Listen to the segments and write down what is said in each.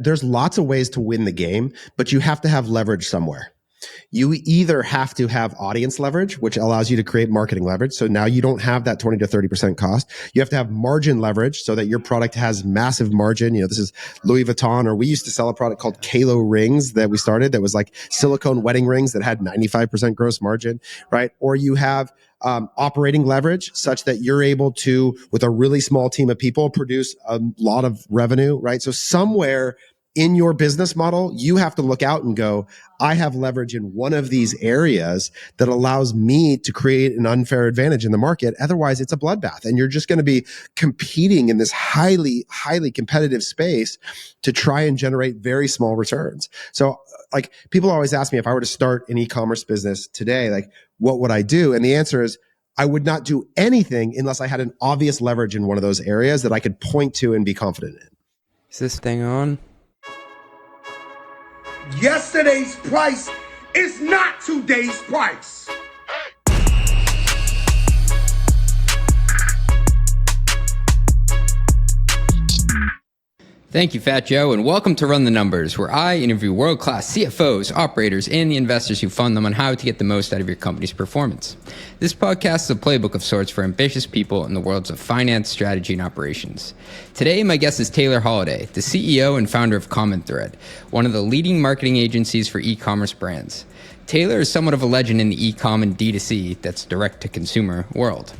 there's lots of ways to win the game, but you have to have leverage somewhere. You either have to have audience leverage, which allows you to create marketing leverage. So now you don't have that 20 to 30% cost. You have to have margin leverage so that your product has massive margin. This is Louis Vuitton, or we used to sell a product called Kalo rings that we started that was like silicone wedding rings that had 95% gross margin, right? Or you have operating leverage such that you're able to, with a really small team of people, produce a lot of revenue, right? So somewhere in your business model, you have to look out and go, I have leverage in one of these areas that allows me to create an unfair advantage in the market. Otherwise, it's a bloodbath. And you're just going to be competing in this highly, highly competitive space to try and generate very small returns. So like people always ask me, if I were to start an e-commerce business today, like what would I do? And the answer is, I would not do anything unless I had an obvious leverage in one of those areas that I could point to and be confident in. Is this thing on? Yesterday's price is not today's price. Thank you, Fat Joe, and welcome to Run the Numbers, where I interview world-class CFOs, operators, and the investors who fund them on how to get the most out of your company's performance. This podcast is a playbook of sorts for ambitious people in the worlds of finance, strategy, and operations. Today, my guest is Taylor Holliday, the CEO and founder of Common Thread, one of the leading marketing agencies for e-commerce brands. Taylor is somewhat of a legend in the e-com and D2C, that's direct-to-consumer world.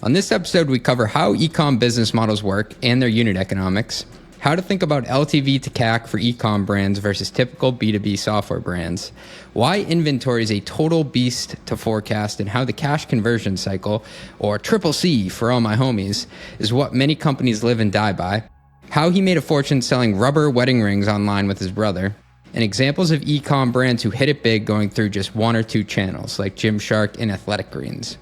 On this episode, we cover how e-com business models work and their unit economics, how to think about LTV to CAC for e-com brands versus typical B2B software brands, why inventory is a total beast to forecast, and how the cash conversion cycle, or triple C for all my homies, is what many companies live and die by, how he made a fortune selling rubber wedding rings online with his brother, and examples of e-com brands who hit it big going through just one or two channels like Gymshark and Athletic Greens.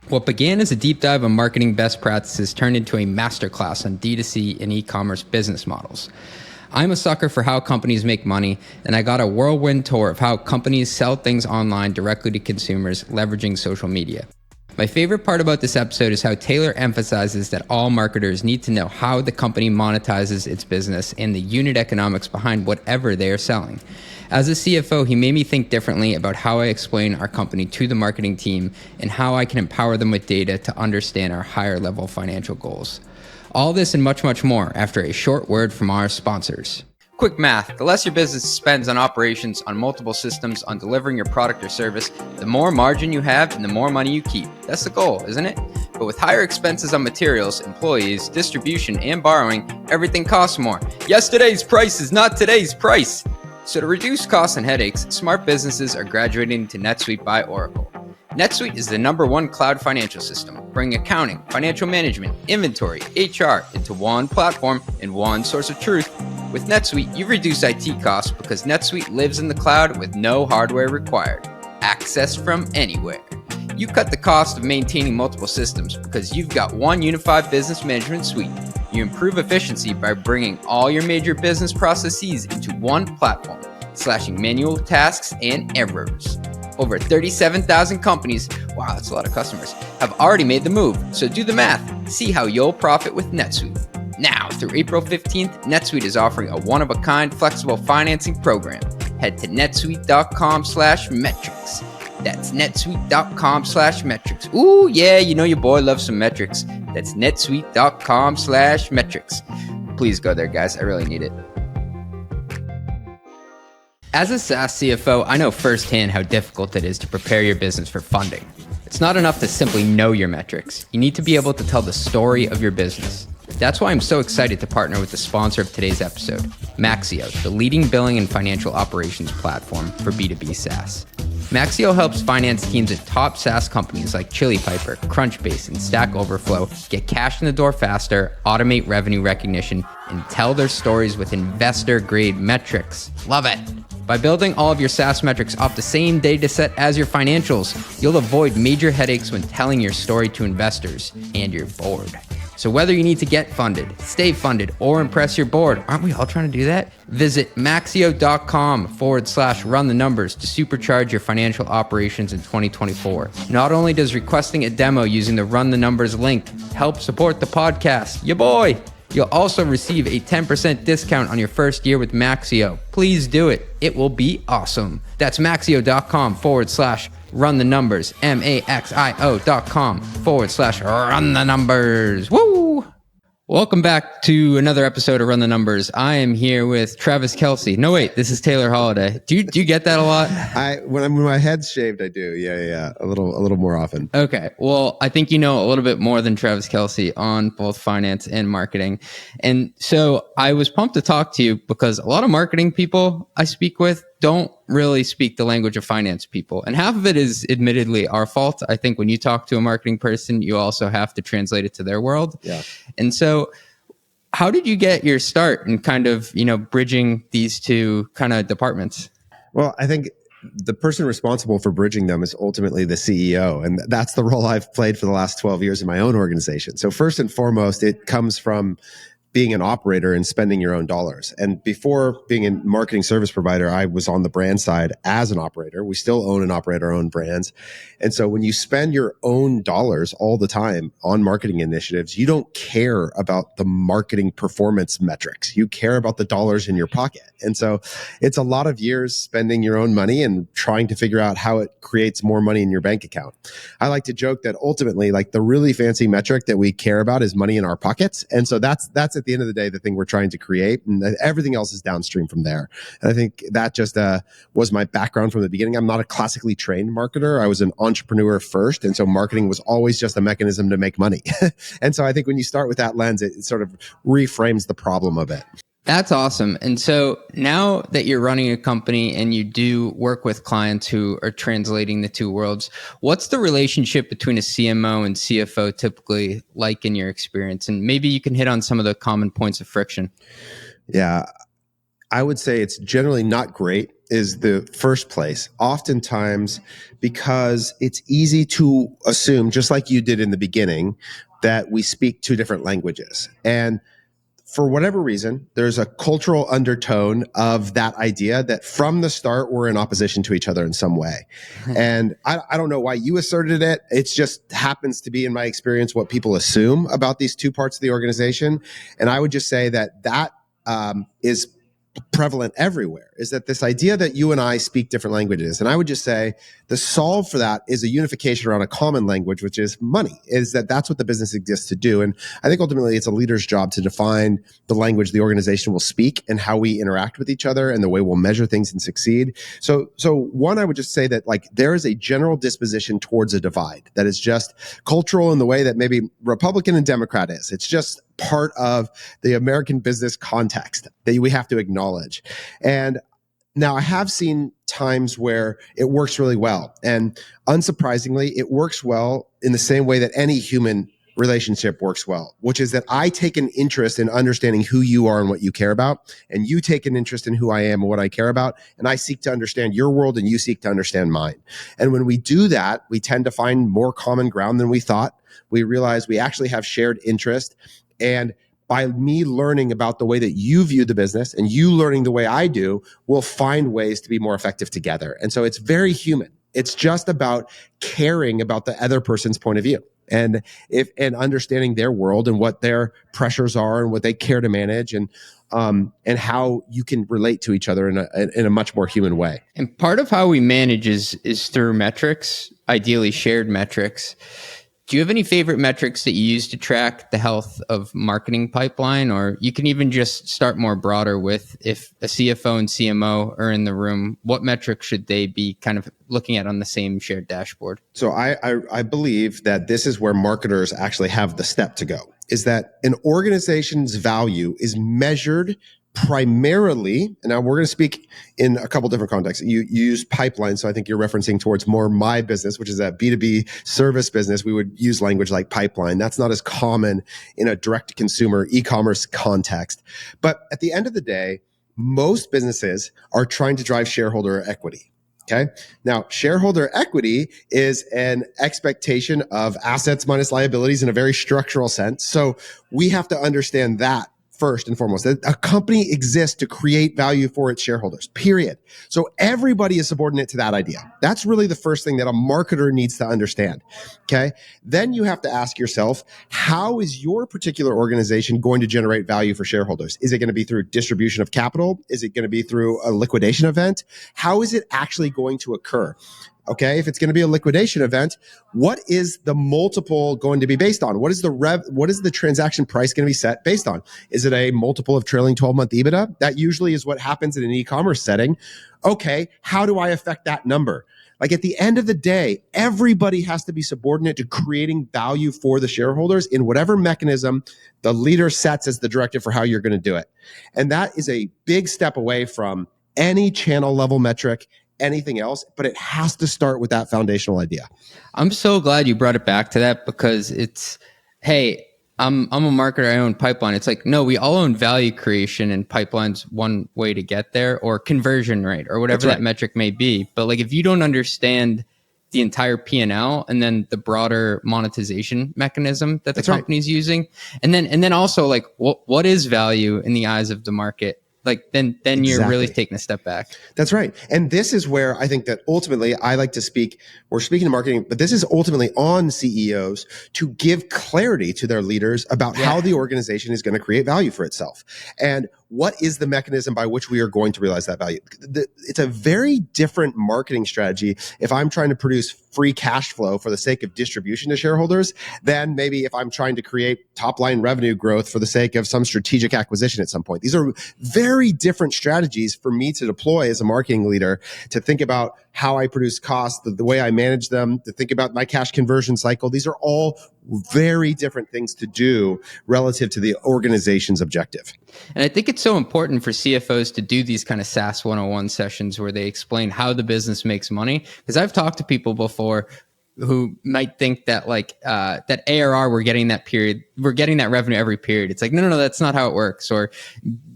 What began as a deep dive on marketing best practices turned into a masterclass on D2C and e-commerce business models. I'm a sucker for how companies make money, and I got a whirlwind tour of how companies sell things online directly to consumers, leveraging social media. My favorite part about this episode is how Taylor emphasizes that all marketers need to know how the company monetizes its business and the unit economics behind whatever they are selling. As a CFO, he made me think differently about how I explain our company to the marketing team and how I can empower them with data to understand our higher level financial goals. All this and much, much more after a short word from our sponsors. Quick math, the less your business spends on operations, on multiple systems, on delivering your product or service, the more margin you have and the more money you keep. That's the goal, isn't it? But with higher expenses on materials, employees, distribution, and borrowing, everything costs more. Yesterday's price is not today's price. So to reduce costs and headaches, smart businesses are graduating to NetSuite by Oracle. NetSuite is the #1 cloud financial system, bringing accounting, financial management, inventory, HR into one platform and one source of truth. With NetSuite, you reduce IT costs because NetSuite lives in the cloud with no hardware required. Access from anywhere. You cut the cost of maintaining multiple systems because you've got one unified business management suite. You improve efficiency by bringing all your major business processes into one platform, slashing manual tasks and errors. Over 37,000 companies, wow, that's a lot of customers, have already made the move. So do the math. See how you'll profit with NetSuite. Now, through April 15th, NetSuite is offering a one-of-a-kind flexible financing program. Head to netsuite.com/metrics. That's netsuite.com/metrics. Ooh, yeah, you know your boy loves some metrics. That's netsuite.com/metrics. Please go there, guys. I really need it. As a SaaS CFO, I know firsthand how difficult it is to prepare your business for funding. It's not enough to simply know your metrics. You need to be able to tell the story of your business. That's why I'm so excited to partner with the sponsor of today's episode, Maxio, the leading billing and financial operations platform for B2B SaaS. Maxio helps finance teams at top SaaS companies like Chili Piper, Crunchbase, and Stack Overflow get cash in the door faster, automate revenue recognition, and tell their stories with investor-grade metrics. Love it! By building all of your SaaS metrics off the same data set as your financials, you'll avoid major headaches when telling your story to investors and your board. So whether you need to get funded, stay funded, or impress your board, aren't we all trying to do that? Visit maxio.com/run the numbers to supercharge your financial operations in 2024. Not only does requesting a demo using the Run the Numbers link help support the podcast, ya boy, You'll also receive a 10% discount on your first year with Maxio. Please do it. It will be awesome. That's maxio.com/run the numbers. maxio.com/run the numbers. Woo! Welcome back to another episode of Run the Numbers. I am here with Travis Kelce. No, wait, this is Taylor Holiday. Do you get that a lot? When my head's shaved, I do. Yeah. A little more often. Okay. Well, I think you know a little bit more than Travis Kelce on both finance and marketing. And so I was pumped to talk to you because a lot of marketing people I speak with don't really speak the language of finance people. And half of it is admittedly our fault. I think when you talk to a marketing person, you also have to translate it to their world. Yeah. And so how did you get your start in kind of, bridging these two kind of departments? Well, I think the person responsible for bridging them is ultimately the CEO. And that's the role I've played for the last 12 years in my own organization. So first and foremost, it comes from being an operator and spending your own dollars. And before being a marketing service provider, I was on the brand side as an operator. We still own and operate our own brands. And so when you spend your own dollars all the time on marketing initiatives, you don't care about the marketing performance metrics. You care about the dollars in your pocket. And so it's a lot of years spending your own money and trying to figure out how it creates more money in your bank account. I like to joke that ultimately, like, the really fancy metric that we care about is money in our pockets. And so that's at the end of the day, the thing we're trying to create, and everything else is downstream from there. And I think that just was my background from the beginning. I'm not a classically trained marketer. I was an entrepreneur first. And so marketing was always just a mechanism to make money. And so I think when you start with that lens, it sort of reframes the problem a bit. That's awesome. And so now that you're running a company and you do work with clients who are translating the two worlds, what's the relationship between a CMO and CFO typically like in your experience? And maybe you can hit on some of the common points of friction. Yeah, I would say it's generally not great is the first place. Oftentimes, because it's easy to assume, just like you did in the beginning, that we speak two different languages. And for whatever reason, there's a cultural undertone of that idea that from the start, we're in opposition to each other in some way. And I don't know why you asserted it. It just happens to be, in my experience, what people assume about these two parts of the organization. And I would just say that is prevalent everywhere, is that this idea that you and I speak different languages. And I would just say the solve for that is a unification around a common language, which is money, is that's what the business exists to do. And I think ultimately it's a leader's job to define the language the organization will speak and how we interact with each other and the way we'll measure things and succeed. So one, I would just say that, like, there is a general disposition towards a divide that is just cultural in the way that maybe Republican and Democrat is. It's just part of the American business context that we have to acknowledge. And now I have seen times where it works really well. And unsurprisingly, it works well in the same way that any human relationship works well, which is that I take an interest in understanding who you are and what you care about, and you take an interest in who I am and what I care about, and I seek to understand your world and you seek to understand mine. And when we do that, we tend to find more common ground than we thought. We realize we actually have shared interest. And by me learning about the way that you view the business and you learning the way I do, we'll find ways to be more effective together. And so it's very human. It's just about caring about the other person's point of view and understanding their world and what their pressures are and what they care to manage, and how you can relate to each other in a much more human way. And part of how we manage is through metrics, ideally shared metrics. Do you have any favorite metrics that you use to track the health of marketing pipeline? Or you can even just start more broader with, if a CFO and CMO are in the room, what metrics should they be kind of looking at on the same shared dashboard? So I believe that this is where marketers actually have the step to go, is that an organization's value is measured primarily, and now we're going to speak in a couple different contexts. You use pipeline, so I think you're referencing towards more my business, which is a B2B service business. We would use language like pipeline. That's not as common in a direct-to-consumer e-commerce context. But at the end of the day, most businesses are trying to drive shareholder equity. Okay. Now, shareholder equity is an expectation of assets minus liabilities in a very structural sense. So we have to understand that first and foremost. A company exists to create value for its shareholders, period. So everybody is subordinate to that idea. That's really the first thing that a marketer needs to understand. Okay. Then you have to ask yourself, how is your particular organization going to generate value for shareholders? Is it going to be through distribution of capital? Is it going to be through a liquidation event? How is it actually going to occur? Okay, if it's going to be a liquidation event, what is the multiple going to be based on? What is the transaction price going to be set based on? Is it a multiple of trailing 12-month EBITDA? That usually is what happens in an e-commerce setting. Okay, how do I affect that number? Like at the end of the day, everybody has to be subordinate to creating value for the shareholders in whatever mechanism the leader sets as the directive for how you're going to do it. And that is a big step away from any channel level metric, anything else, but it has to start with that foundational idea. I'm so glad you brought it back to that, because it's, hey, I'm a marketer, I own pipeline. It's like, no, we all own value creation, and pipeline's one way to get there, or conversion rate, or whatever that metric may be. But like, if you don't understand the entire P&L and then the broader monetization mechanism that the company's using, and then also like, what is value in the eyes of the market? Like then you're really taking a step back. That's right. And this is where I think that ultimately I like to speak, we're speaking to marketing, but this is ultimately on CEOs to give clarity to their leaders about how the organization is going to create value for itself. And what is the mechanism by which we are going to realize that value? It's a very different marketing strategy if I'm trying to produce free cash flow for the sake of distribution to shareholders than maybe if I'm trying to create top line revenue growth for the sake of some strategic acquisition at some point. These are very different strategies for me to deploy as a marketing leader, to think about how I produce costs, the way I manage them, to think about my cash conversion cycle. These are all very different things to do relative to the organization's objective. And I think it's so important for CFOs to do these kind of SaaS 101 sessions where they explain how the business makes money. Because I've talked to people before who might think that like that ARR, we're getting that revenue every period. It's like, no, that's not how it works. Or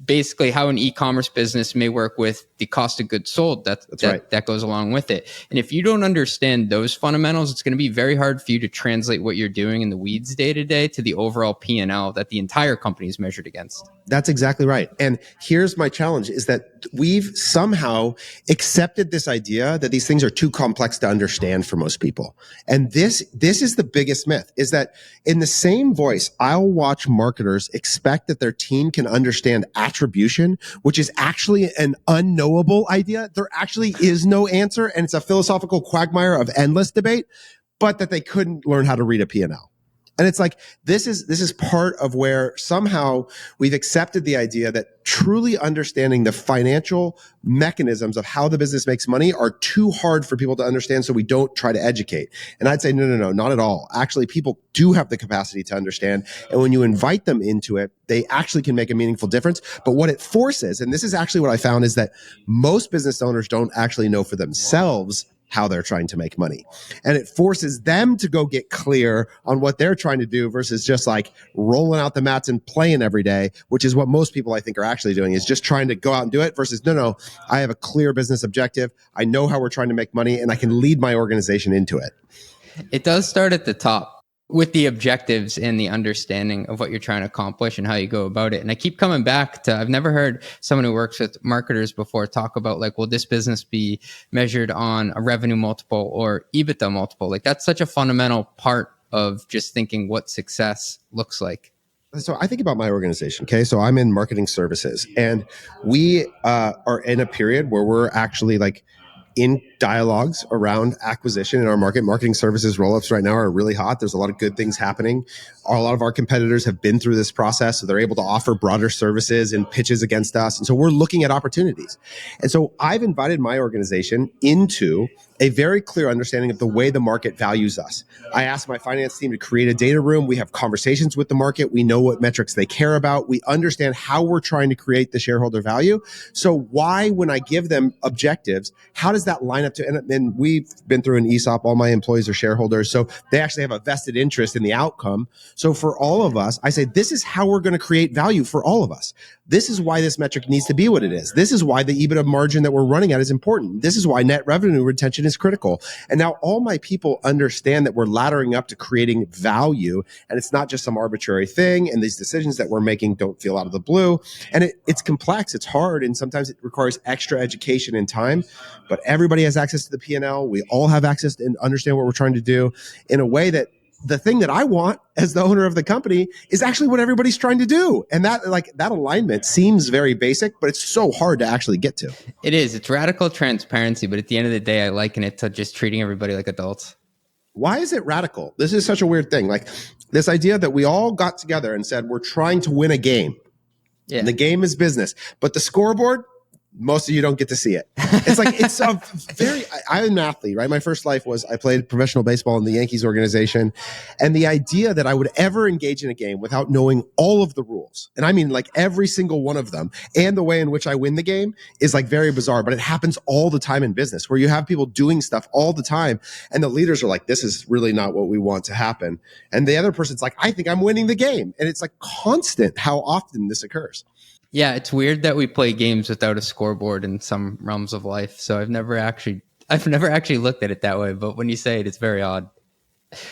basically how an e-commerce business may work with the cost of goods sold that goes along with it. And if you don't understand those fundamentals, it's going to be very hard for you to translate what you're doing in the weeds day to day to the overall P&L that the entire company is measured against. That's exactly right. And here's my challenge is that we've somehow accepted this idea that these things are too complex to understand for most people. And this is the biggest myth, is that in the same voice, I'll watch marketers expect that their team can understand attribution, which is actually an unknowable idea. There actually is no answer, and it's a philosophical quagmire of endless debate, but that they couldn't learn how to read a P&L. And it's like, this is part of where somehow we've accepted the idea that truly understanding the financial mechanisms of how the business makes money are too hard for people to understand, so we don't try to educate. And I'd say, no, not at all. Actually, people do have the capacity to understand. And when you invite them into it, they actually can make a meaningful difference. But what it forces, and this is actually what I found, is that most business owners don't actually know for themselves how they're trying to make money. And it forces them to go get clear on what they're trying to do versus just like rolling out the mats and playing every day, which is what most people I think are actually doing, is just trying to go out and do it versus no, I have a clear business objective. I know how we're trying to make money and I can lead my organization into it. It does start at the top with the objectives and the understanding of what you're trying to accomplish and how you go about it. And I keep coming back to, I've never heard someone who works with marketers before talk about like, will this business be measured on a revenue multiple or EBITDA multiple? Like that's such a fundamental part of just thinking what success looks like. So I think about my organization. Okay. So I'm in marketing services, and we are in a period where we're actually like in dialogues around acquisition in our market. Marketing services roll-ups right now are really hot. There's a lot of good things happening. A lot of our competitors have been through this process, so they're able to offer broader services and pitches against us. And so we're looking at opportunities. And so I've invited my organization into a very clear understanding of the way the market values us. I asked my finance team to create a data room. We have conversations with the market. We know what metrics they care about. We understand how we're trying to create the shareholder value. So why, when I give them objectives, how does that line up to, and we've been through an ESOP, all my employees are shareholders, so they actually have a vested interest in the outcome. So for all of us, I say, this is how we're going to create value for all of us. This is why this metric needs to be what it is. This is why the EBITDA margin that we're running at is important. This is why net revenue retention is critical. And now all my people understand that we're laddering up to creating value, and it's not just some arbitrary thing. And these decisions that we're making don't feel out of the blue. And it's complex, it's hard, and sometimes it requires extra education and time. But everybody has access to the P&L. We all have access to and understand what we're trying to do in a way that the thing that I want as the owner of the company is actually what everybody's trying to do. And that alignment seems very basic, but it's so hard to actually get to. It is. It's radical transparency, but at the end of the day, I liken it to just treating everybody like adults. Why is it radical? This is such a weird thing. Like this idea that we all got together and said, we're trying to win a game. Yeah. And the game is business, but the scoreboard, most of you don't get to see it. It's like, it's a I'm an athlete, right? My first life was I played professional baseball in the Yankees organization. And the idea that I would ever engage in a game without knowing all of the rules, and I mean like every single one of them, and the way in which I win the game is like very bizarre, but it happens all the time in business where you have people doing stuff all the time. And the leaders are like, this is really not what we want to happen. And the other person's like, I think I'm winning the game. And it's like constant how often this occurs. Yeah, it's weird that we play games without a scoreboard in some realms of life. So I've never actually looked at it that way, but when you say it, it's very odd.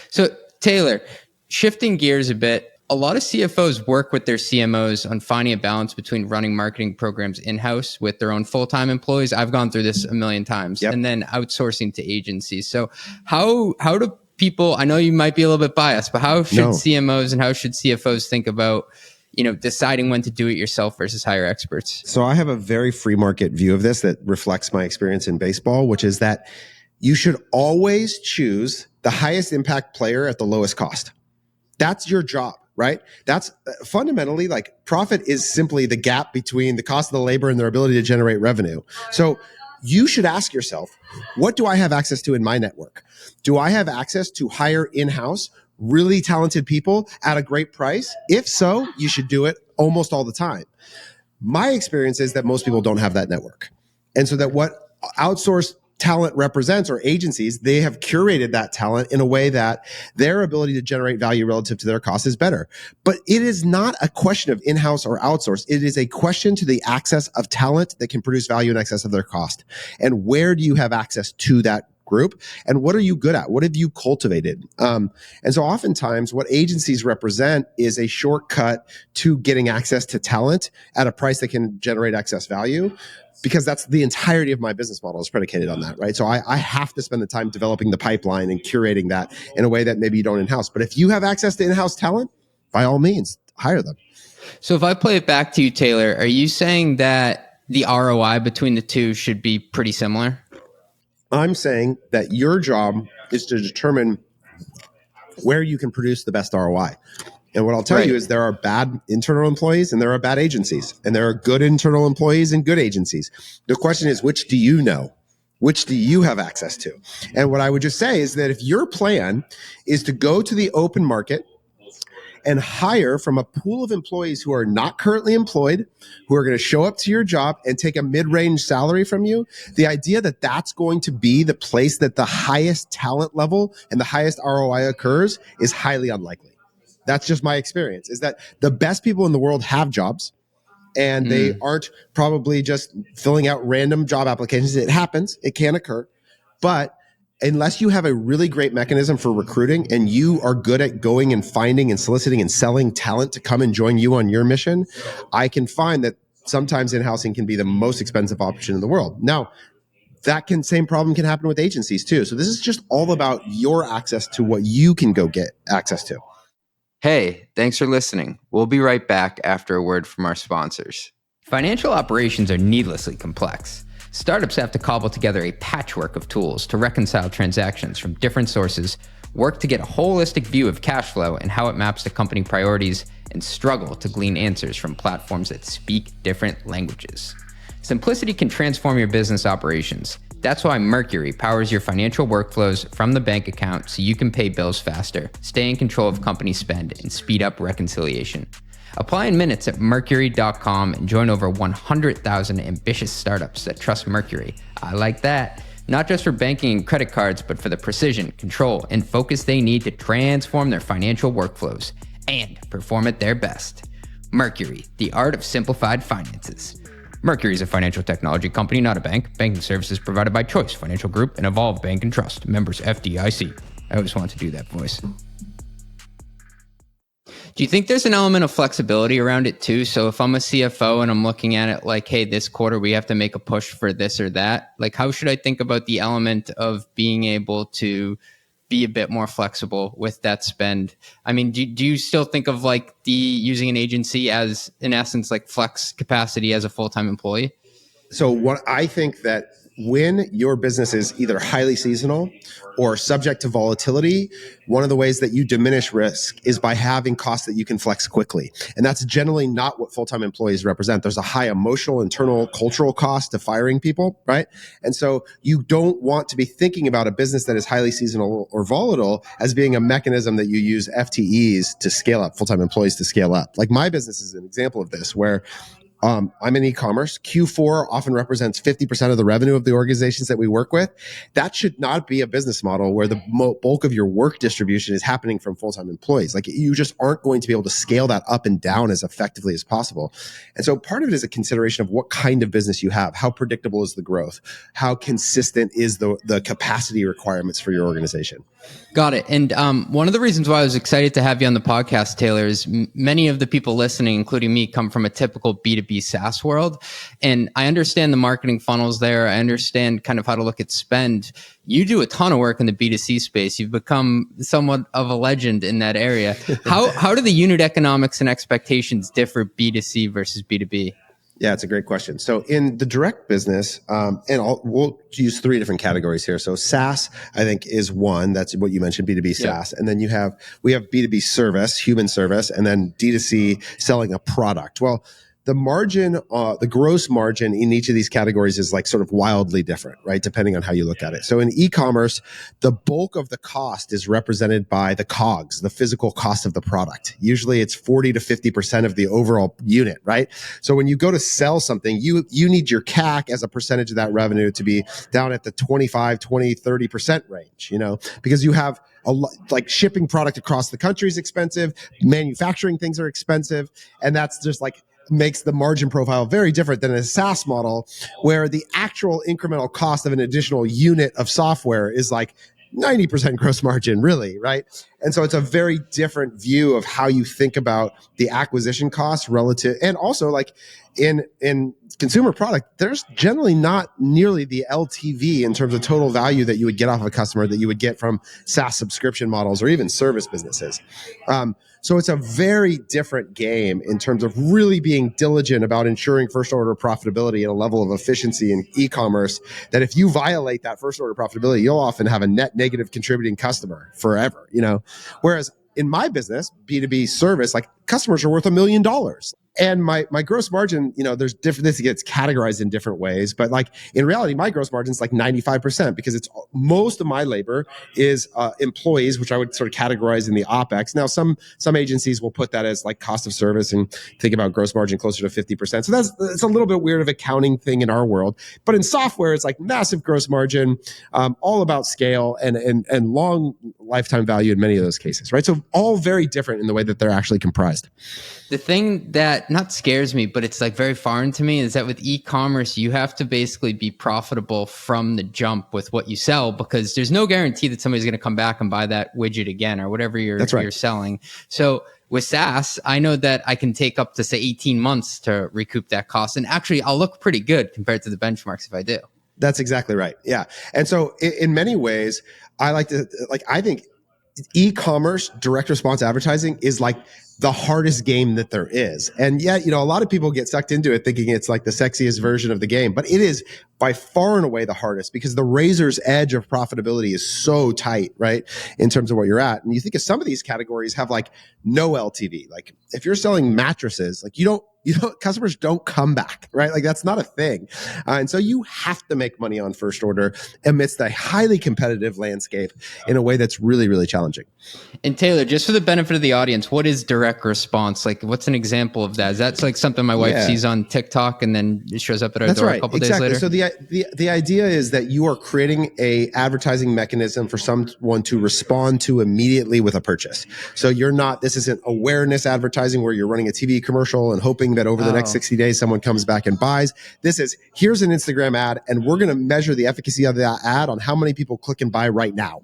So Taylor, shifting gears a bit, a lot of CFOs work with their CMOs on finding a balance between running marketing programs in-house with their own full-time employees. I've gone through this a million times. Yep. And then outsourcing to agencies. So how do people, I know you might be a little bit biased, but how should CMOs and how should CFOs think about deciding when to do it yourself versus hire experts? So I have a very free market view of this that reflects my experience in baseball, which is that you should always choose the highest impact player at the lowest cost. That's your job, right? That's fundamentally like profit is simply the gap between the cost of the labor and their ability to generate revenue. So you should ask yourself, what do I have access to in my network? Do I have access to hire in-house really talented people at a great price? If so, you should do it almost all the time. My experience is that most people don't have that network. And so that what outsourced talent represents, or agencies, they have curated that talent in a way that their ability to generate value relative to their cost is better. But it is not a question of in-house or outsource. It is a question to the access of talent that can produce value in excess of their cost. And where do you have access to that group, and what are you good at? What have you cultivated? And so oftentimes what agencies represent is a shortcut to getting access to talent at a price that can generate excess value, because that's the entirety of my business model is predicated on that, right? So I have to spend the time developing the pipeline and curating that in a way that maybe you don't in-house. But if you have access to in-house talent, by all means, hire them. So if I play it back to you, Taylor, are you saying that the ROI between the two should be pretty similar? I'm saying that your job is to determine where you can produce the best ROI. And what I'll tell you is there are bad internal employees and there are bad agencies, and there are good internal employees and good agencies. The question is, which do you know? Which do you have access to? And what I would just say is that if your plan is to go to the open market and hire from a pool of employees who are not currently employed, who are going to show up to your job and take a mid-range salary from you, the idea that that's going to be the place that the highest talent level and the highest ROI occurs is highly unlikely. That's just my experience, is that the best people in the world have jobs, and they aren't probably just filling out random job applications. It happens. It can occur. But unless you have a really great mechanism for recruiting and you are good at going and finding and soliciting and selling talent to come and join you on your mission, I can find that sometimes in-housing can be the most expensive option in the world. Now, same problem can happen with agencies too. So this is just all about your access to what you can go get access to. Hey, thanks for listening. We'll be right back after a word from our sponsors. Financial operations are needlessly complex. Startups have to cobble together a patchwork of tools to reconcile transactions from different sources, work to get a holistic view of cash flow and how it maps to company priorities, and struggle to glean answers from platforms that speak different languages. Simplicity can transform your business operations. That's why Mercury powers your financial workflows from the bank account so you can pay bills faster, stay in control of company spend, and speed up reconciliation. Apply in minutes at Mercury.com and join over 100,000 ambitious startups that trust Mercury. I like that. Not just for banking and credit cards, but for the precision, control, and focus they need to transform their financial workflows and perform at their best. Mercury, the art of simplified finances. Mercury is a financial technology company, not a bank. Banking services provided by Choice Financial Group and Evolve Bank and Trust. Members FDIC. I always want to do that voice. Do you think there's an element of flexibility around it too? So if I'm a CFO and I'm looking at it like, hey, this quarter we have to make a push for this or that, like how should I think about the element of being able to be a bit more flexible with that spend? I mean, do you still think of like using an agency as in essence like flex capacity as a full-time employee? So what I think that when your business is either highly seasonal or subject to volatility, one of the ways that you diminish risk is by having costs that you can flex quickly. And that's generally not what full-time employees represent. There's a high emotional, internal, cultural cost to firing people, right? And so you don't want to be thinking about a business that is highly seasonal or volatile as being a mechanism that you use FTEs to scale up, full-time employees to scale up. Like my business is an example of this, where I'm in e-commerce. Q4 often represents 50% of the revenue of the organizations that we work with. That should not be a business model where the bulk of your work distribution is happening from full-time employees. Like you just aren't going to be able to scale that up and down as effectively as possible. And so part of it is a consideration of what kind of business you have. How predictable is the growth? How consistent is the capacity requirements for your organization? Got it. And one of the reasons why I was excited to have you on the podcast, Taylor, is many of the people listening, including me, come from a typical B2B SaaS world. And I understand the marketing funnels there. I understand kind of how to look at spend. You do a ton of work in the B2C space. You've become somewhat of a legend in that area. How do the unit economics and expectations differ B2C versus B2B? Yeah, it's a great question. So in the direct business, we'll use three different categories here. So SaaS, I think, is one. That's what you mentioned, B2B SaaS. And then we have B2B service, human service, and then D2C selling a product. Well, the margin, the gross margin in each of these categories is like sort of wildly different, right? Depending on how you look at it. So in e-commerce, the bulk of the cost is represented by the COGS, the physical cost of the product. Usually it's 40 to 50% of the overall unit, right? So when you go to sell something, you need your CAC as a percentage of that revenue to be down at the 25, 20, 30% range, because you have like shipping product across the country is expensive. Manufacturing things are expensive. And that's just like, makes the margin profile very different than a SaaS model where the actual incremental cost of an additional unit of software is like 90% gross margin, really, right? And so it's a very different view of how you think about the acquisition cost relative. And also like in consumer product, there's generally not nearly the LTV in terms of total value that you would get off of a customer that you would get from SaaS subscription models or even service businesses. So it's a very different game in terms of really being diligent about ensuring first order profitability at a level of efficiency in e-commerce that if you violate that first order profitability, you'll often have a net negative contributing customer forever, Whereas in my business, B2B service, like customers are worth $1 million. And my gross margin, there's different, this gets categorized in different ways, but like in reality, my gross margin is like 95% because it's most of my labor is employees, which I would sort of categorize in the OpEx. Now, some agencies will put that as like cost of service and think about gross margin closer to 50%. So it's a little bit weird of accounting thing in our world, but in software, it's like massive gross margin, all about scale and long lifetime value in many of those cases, right? So all very different in the way that they're actually comprised. The thing that not scares me, but it's like very foreign to me is that with e-commerce, you have to basically be profitable from the jump with what you sell because there's no guarantee that somebody's going to come back and buy that widget again or whatever you're selling. So with SaaS, I know that I can take up to say 18 months to recoup that cost. And actually I'll look pretty good compared to the benchmarks if I do. That's exactly right. Yeah. And so in many ways, I think e-commerce direct response advertising is like the hardest game that there is. And yet, a lot of people get sucked into it thinking it's like the sexiest version of the game, but it is by far and away the hardest because the razor's edge of profitability is so tight, right? In terms of what you're at. And you think of some of these categories have like no LTV. Like if you're selling mattresses, like customers don't come back, right? Like that's not a thing. And so you have to make money on first order amidst a highly competitive landscape in a way that's really, really challenging. And Taylor, just for the benefit of the audience, what is direct direct response? Like, what's an example of that? Is that like something my wife sees on TikTok and then it shows up at our door a couple days later? So the idea is that you are creating a advertising mechanism for someone to respond to immediately with a purchase. So this isn't awareness advertising where you're running a TV commercial and hoping that over the next 60 days someone comes back and buys. This is, here's an Instagram ad, and we're going to measure the efficacy of that ad on how many people click and buy right now.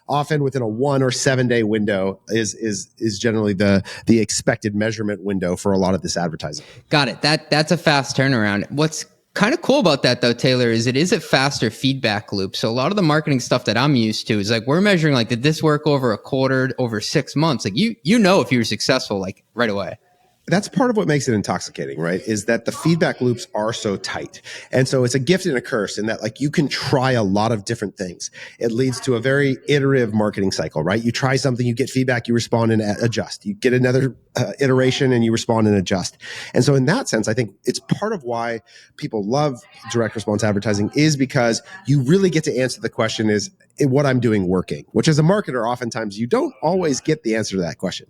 Often within a 1 or 7 day window is generally the expected measurement window for a lot of this advertising. Got it. That's a fast turnaround. What's kind of cool about that though, Taylor, is it is a faster feedback loop. So a lot of the marketing stuff that I'm used to is like, we're measuring like, did this work over a quarter, over 6 months? Like you know, if you were successful, like right away. That's part of what makes it intoxicating, right? Is that the feedback loops are so tight. And so it's a gift and a curse in that like you can try a lot of different things. It leads to a very iterative marketing cycle, right? You try something, you get feedback, you respond and adjust. You get another iteration and you respond and adjust. And so in that sense, I think it's part of why people love direct response advertising is because you really get to answer the question, is what I'm doing working? Which as a marketer, oftentimes you don't always get the answer to that question.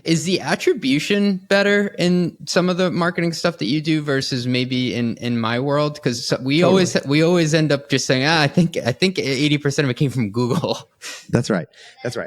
Is the attribution better in some of the marketing stuff that you do versus maybe in my world? Because we always end up just saying, I think 80% of it came from Google. That's right.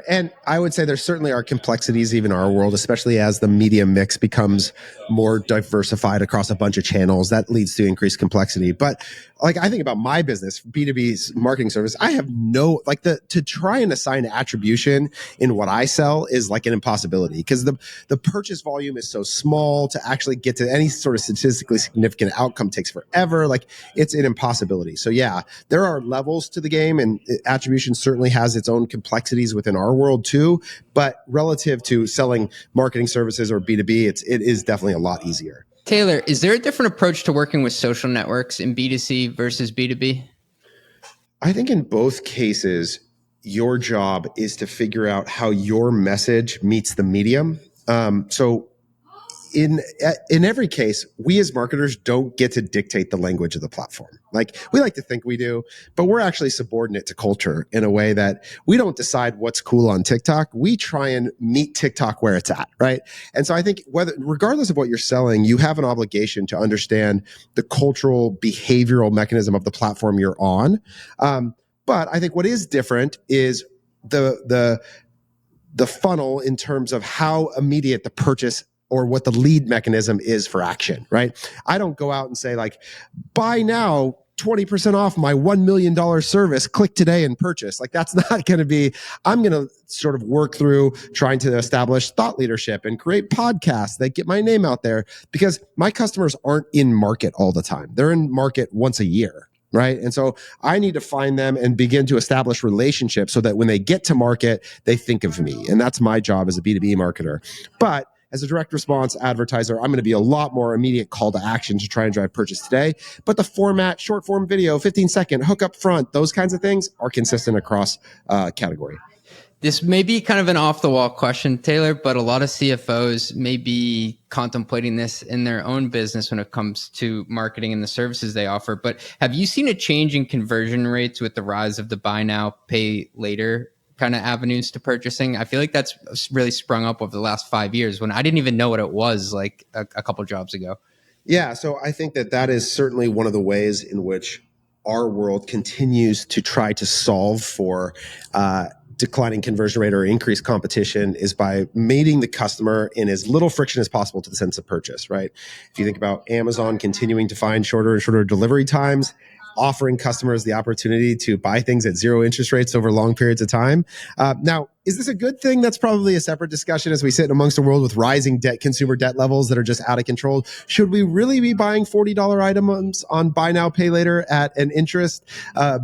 And I would say there certainly are complexities even in our world, especially as the media mix becomes more diversified across a bunch of channels. That leads to increased complexity. But like I think about my business, B2B's marketing service, I have to try and assign attribution in what I sell is like an impossibility because the purchase volume is so small to actually get to any sort of statistically significant outcome takes forever. Like it's an impossibility. So yeah, there are levels to the game and attribution certainly has its own complexities within our world too. But relative to selling marketing services or B2B, it is definitely a lot easier. Taylor, is there a different approach to working with social networks in B2C versus B2B? I think in both cases, your job is to figure out how your message meets the medium. So in every case, we as marketers don't get to dictate the language of the platform. Like we like to think we do, but we're actually subordinate to culture in a way that we don't decide what's cool on TikTok. We try and meet TikTok where it's at, right? And so I think regardless of what you're selling, you have an obligation to understand the cultural behavioral mechanism of the platform you're on. But I think what is different is the funnel in terms of how immediate the purchase or what the lead mechanism is for action, right? I don't go out and say like, buy now, 20% off my $1 million service, click today and purchase. Like that's not going to be, I'm going to sort of work through trying to establish thought leadership and create podcasts that get my name out there because my customers aren't in market all the time. They're in market once a year. Right. And so I need to find them and begin to establish relationships so that when they get to market, they think of me. And that's my job as a B2B marketer. But as a direct response advertiser, I'm going to be a lot more immediate call to action to try and drive purchase today. But the format, short form video, 15-second, hook up front, those kinds of things are consistent across category. This may be kind of an off-the-wall question, Taylor, but a lot of CFOs may be contemplating this in their own business when it comes to marketing and the services they offer. But have you seen a change in conversion rates with the rise of the buy now, pay later kind of avenues to purchasing? I feel like that's really sprung up over the last 5 years when I didn't even know what it was like a couple jobs ago. Yeah, so I think that is certainly one of the ways in which our world continues to try to solve for declining conversion rate or increased competition is by mating the customer in as little friction as possible to the sense of purchase, right? If you think about Amazon continuing to find shorter and shorter delivery times, offering customers the opportunity to buy things at zero interest rates over long periods of time. Now, is this a good thing? That's probably a separate discussion as we sit amongst a world with rising consumer debt levels that are just out of control. Should we really be buying $40 items on buy now, pay later at an interest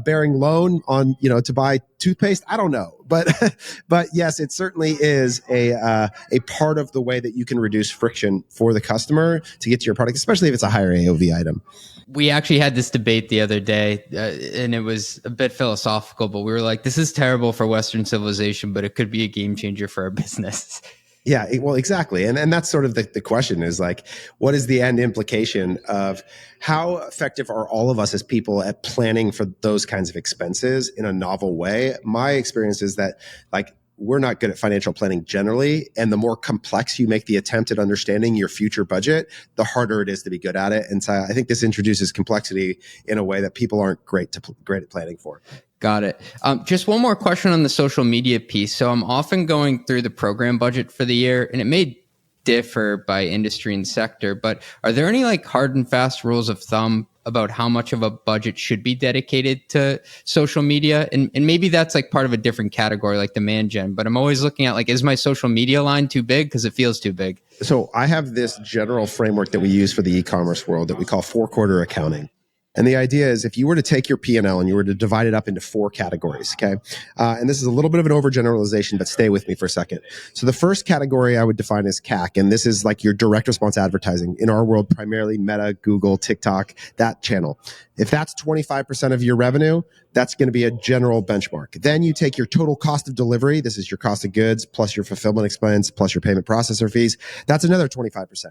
bearing loan on, to buy toothpaste? I don't know. But yes, it certainly is a part of the way that you can reduce friction for the customer to get to your product, especially if it's a higher AOV item. We actually had this debate the other day, and it was a bit philosophical, but we were like, this is terrible for Western civilization, but it could be a game changer for our business. Yeah, well, exactly. And that's sort of the question is like, what is the end implication of how effective are all of us as people at planning for those kinds of expenses in a novel way? My experience is that like we're not good at financial planning generally. And the more complex you make the attempt at understanding your future budget, the harder it is to be good at it. And so I think this introduces complexity in a way that people aren't great at planning for. Got it. Just one more question on the social media piece. So I'm often going through the program budget for the year, and it may differ by industry and sector, but are there any like hard and fast rules of thumb about how much of a budget should be dedicated to social media? And maybe that's like part of a different category, like demand gen, but I'm always looking at like, is my social media line too big? Because it feels too big. So I have this general framework that we use for the e-commerce world that we call 4-quarter accounting. And the idea is if you were to take your P&L and you were to divide it up into 4 categories, okay? And this is a little bit of an overgeneralization, but stay with me for a second. So the first category I would define as CAC, and this is like your direct response advertising. In our world, primarily Meta, Google, TikTok, that channel. If that's 25% of your revenue, that's going to be a general benchmark. Then you take your total cost of delivery. This is your cost of goods plus your fulfillment expense plus your payment processor fees. That's another 25%.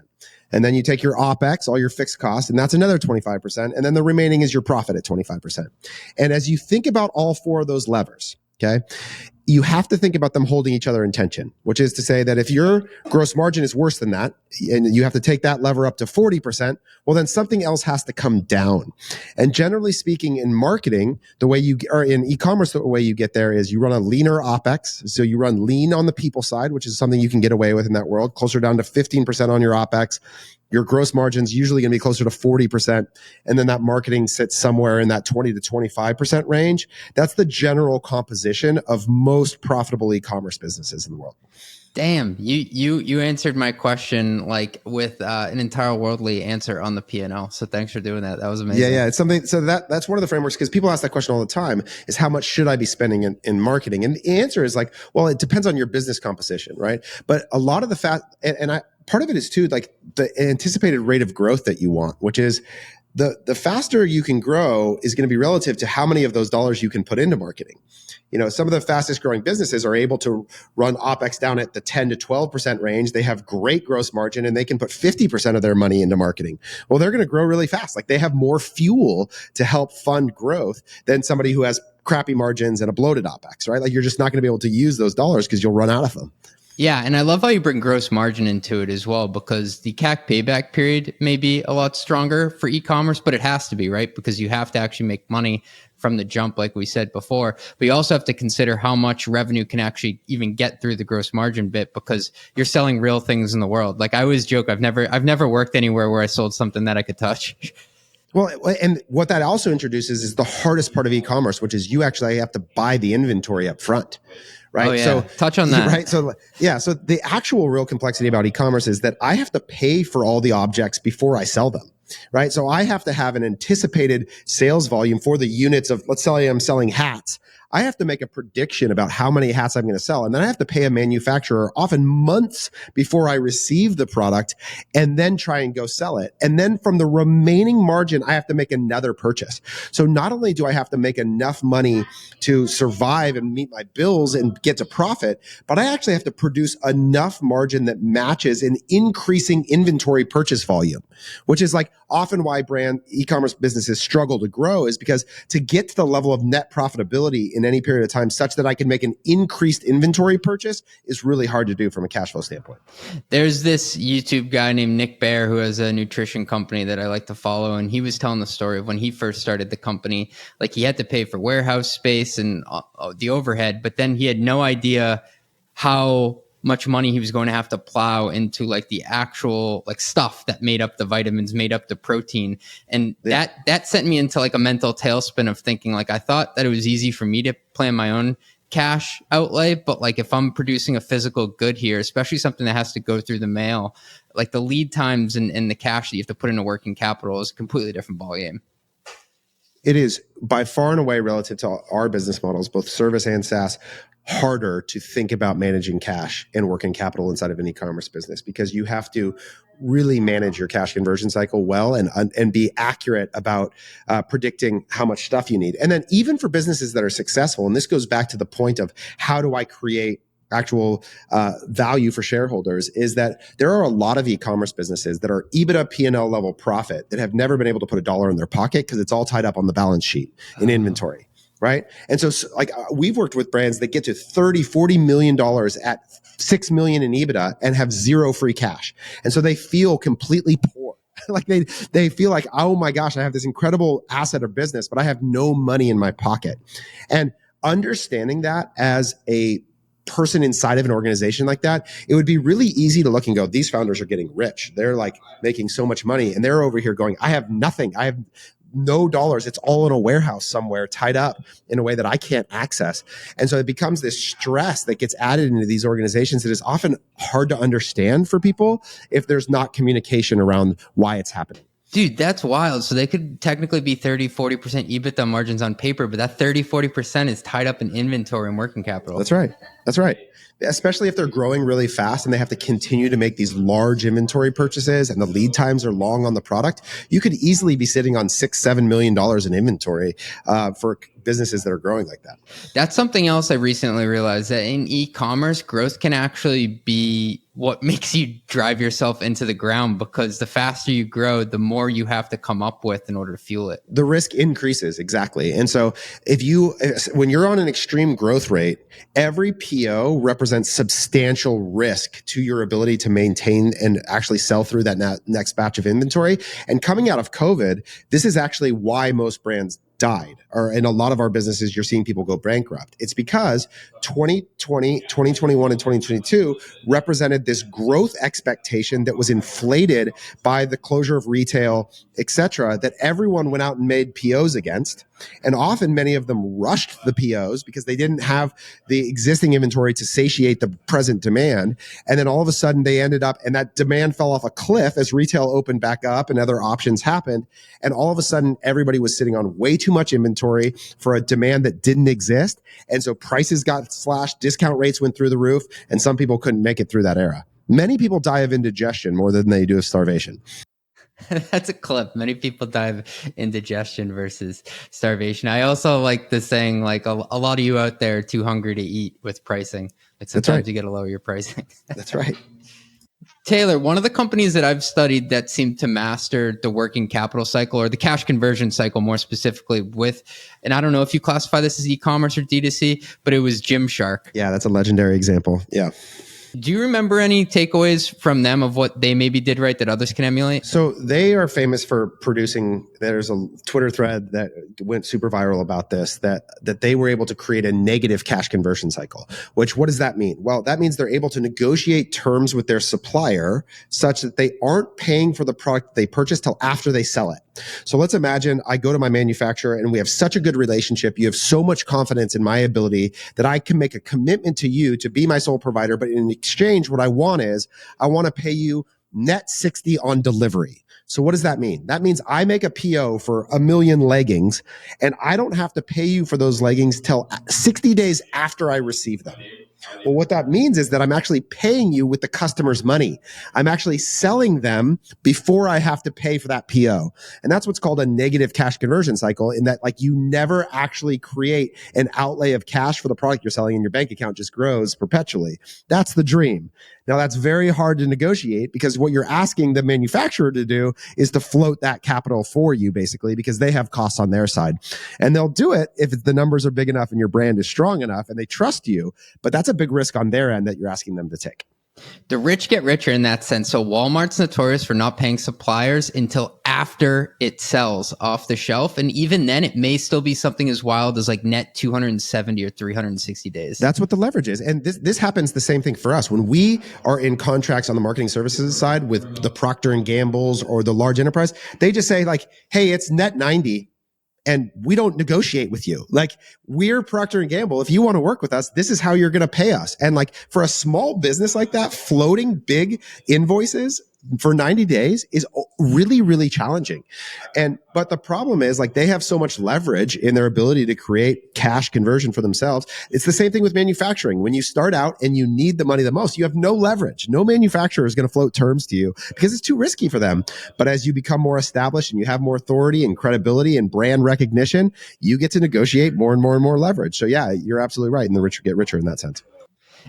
And then you take your OPEX, all your fixed costs, and that's another 25%. And then the remaining is your profit at 25%. And as you think about all 4 of those levers, okay, you have to think about them holding each other in tension, which is to say that if your gross margin is worse than that, and you have to take that lever up to 40%, well, then something else has to come down. And generally speaking, in marketing, the way or in e-commerce, the way you get there is you run a leaner OPEX. So you run lean on the people side, which is something you can get away with in that world, closer down to 15% on your OPEX. Your gross margin's usually going to be closer to 40%. And then that marketing sits somewhere in that 20 to 25% range. That's the general composition of most profitable e-commerce businesses in the world. Damn, you answered my question like with an entire worldly answer on the P&L. So thanks for doing that. That was amazing. Yeah, it's something. So that's one of the frameworks, because people ask that question all the time: is how much should I be spending in marketing? And the answer is like, well, it depends on your business composition, right? But a lot of the part of it is too like the anticipated rate of growth that you want, which is the faster you can grow is going to be relative to how many of those dollars you can put into marketing. You know, some of the fastest growing businesses are able to run OPEX down at the 10 to 12% range. They have great gross margin and they can put 50% of their money into marketing. Well, they're going to grow really fast. Like they have more fuel to help fund growth than somebody who has crappy margins and a bloated OPEX, right? Like you're just not going to be able to use those dollars because you'll run out of them. Yeah, and I love how you bring gross margin into it as well, because the CAC payback period may be a lot stronger for e-commerce, but it has to be, right? Because you have to actually make money from the jump, like we said before. But you also have to consider how much revenue can actually even get through the gross margin bit, because you're selling real things in the world. Like I always joke, I've never worked anywhere where I sold something that I could touch. Well, and what that also introduces is the hardest part of e-commerce, which is you actually have to buy the inventory up front. Right. Oh, yeah. So touch on that. Right. So yeah. So the actual real complexity about e-commerce is that I have to pay for all the objects before I sell them. Right. So I have to have an anticipated sales volume for the units of, let's say I'm selling hats. I have to make a prediction about how many hats I'm going to sell. And then I have to pay a manufacturer often months before I receive the product and then try and go sell it. And then from the remaining margin, I have to make another purchase. So not only do I have to make enough money to survive and meet my bills and get to profit, but I actually have to produce enough margin that matches an increasing inventory purchase volume, which is like often why brand e-commerce businesses struggle to grow, is because to get to the level of net profitability in any period of time such that I can make an increased inventory purchase is really hard to do from a cash flow standpoint. There's this YouTube guy named Nick Bear who has a nutrition company that I like to follow. And he was telling the story of when he first started the company, like he had to pay for warehouse space and the overhead, but then he had no idea how much money he was going to have to plow into like the actual like stuff that made up the vitamins, made up the protein. And that sent me into like a mental tailspin of thinking, like, I thought that it was easy for me to plan my own cash outlay, but like if I'm producing a physical good here, especially something that has to go through the mail, like the lead times and the cash that you have to put into working capital is a completely different ballgame. It is by far and away, relative to our business models, both service and SaaS, harder to think about managing cash and working capital inside of an e-commerce business, because you have to really manage your cash conversion cycle well and be accurate about predicting how much stuff you need. And then even for businesses that are successful, and this goes back to the point of how do I create actual value for shareholders, is that there are a lot of e-commerce businesses that are EBITDA P&L level profit that have never been able to put a dollar in their pocket because it's all tied up on the balance sheet in inventory. right? And so we've worked with brands that get to 30, $40 million at 6 million in EBITDA and have zero free cash. And so they feel completely poor. Like they feel like, oh my gosh, I have this incredible asset or business, but I have no money in my pocket. And understanding that as a person inside of an organization like that, it would be really easy to look and go, these founders are getting rich. They're like making so much money. And they're over here going, I have nothing. I have no dollars. It's all in a warehouse somewhere tied up in a way that I can't access. And so it becomes this stress that gets added into these organizations that is often hard to understand for people if there's not communication around why it's happening. Dude, that's wild. So they could technically be 30, 40% EBITDA margins on paper, but that 30, 40% is tied up in inventory and working capital. That's right. That's right. Especially if they're growing really fast and they have to continue to make these large inventory purchases and the lead times are long on the product, you could easily be sitting on $6-7 million in inventory for businesses that are growing like that. That's something else I recently realized, that in e-commerce, growth can actually be what makes you drive yourself into the ground, because the faster you grow, the more you have to come up with in order to fuel it. The risk increases, exactly. And so when you're on an extreme growth rate, every PO represents substantial risk to your ability to maintain and actually sell through that next batch of inventory. And coming out of COVID, this is actually why most brands died, or in a lot of our businesses, you're seeing people go bankrupt. It's because 2020, 2021, and 2022 represented this growth expectation that was inflated by the closure of retail, et cetera, that everyone went out and made POs against. And often many of them rushed the POs because they didn't have the existing inventory to satiate the present demand. And then all of a sudden they ended up, and that demand fell off a cliff as retail opened back up and other options happened. And all of a sudden everybody was sitting on way too much inventory for a demand that didn't exist. And so prices got slashed, discount rates went through the roof, and some people couldn't make it through that era. Many people die of indigestion more than they do of starvation. That's a clip. Many people die of indigestion versus starvation. I also like the saying, like a lot of you out there are too hungry to eat with pricing. Like sometimes you got to lower your pricing. That's right. Taylor, one of the companies that I've studied that seemed to master the working capital cycle, or the cash conversion cycle more specifically, and I don't know if you classify this as e-commerce or D2C, but it was Gymshark. Yeah, that's a legendary example. Yeah. Do you remember any takeaways from them of what they maybe did right that others can emulate? So they are famous for producing, there's a Twitter thread that went super viral about this, that they were able to create a negative cash conversion cycle, which, what does that mean? Well, that means they're able to negotiate terms with their supplier such that they aren't paying for the product they purchased till after they sell it. So let's imagine I go to my manufacturer and we have such a good relationship. You have so much confidence in my ability that I can make a commitment to you to be my sole provider. But in exchange, what I want to pay you net 60 on delivery. So what does that mean? That means I make a PO for 1 million leggings and I don't have to pay you for those leggings till 60 days after I receive them. Well, what that means is that I'm actually paying you with the customer's money. I'm actually selling them before I have to pay for that PO. And that's what's called a negative cash conversion cycle, in that, like, you never actually create an outlay of cash for the product you're selling and your bank account just grows perpetually. That's the dream. Now, that's very hard to negotiate, because what you're asking the manufacturer to do is to float that capital for you, basically, because they have costs on their side. And they'll do it if the numbers are big enough and your brand is strong enough and they trust you. But that's a big risk on their end that you're asking them to take. The rich get richer in that sense. So Walmart's notorious for not paying suppliers until after it sells off the shelf. And even then, it may still be something as wild as like net 270 or 360 days. That's what the leverage is. And this happens the same thing for us. When we are in contracts on the marketing services side with the Procter & Gamble's or the large enterprise, they just say, like, hey, it's net 90. And we don't negotiate with you. Like, we're Procter & Gamble. If you want to work with us, this is how you're going to pay us. And like, for a small business like that, floating big invoices for 90 days is really, really challenging. But the problem is, like, they have so much leverage in their ability to create cash conversion for themselves. It's the same thing with manufacturing. When you start out and you need the money the most, you have no leverage. No manufacturer is going to float terms to you because it's too risky for them. But as you become more established and you have more authority and credibility and brand recognition, you get to negotiate more and more and more leverage. So yeah, you're absolutely right. And the richer get richer in that sense.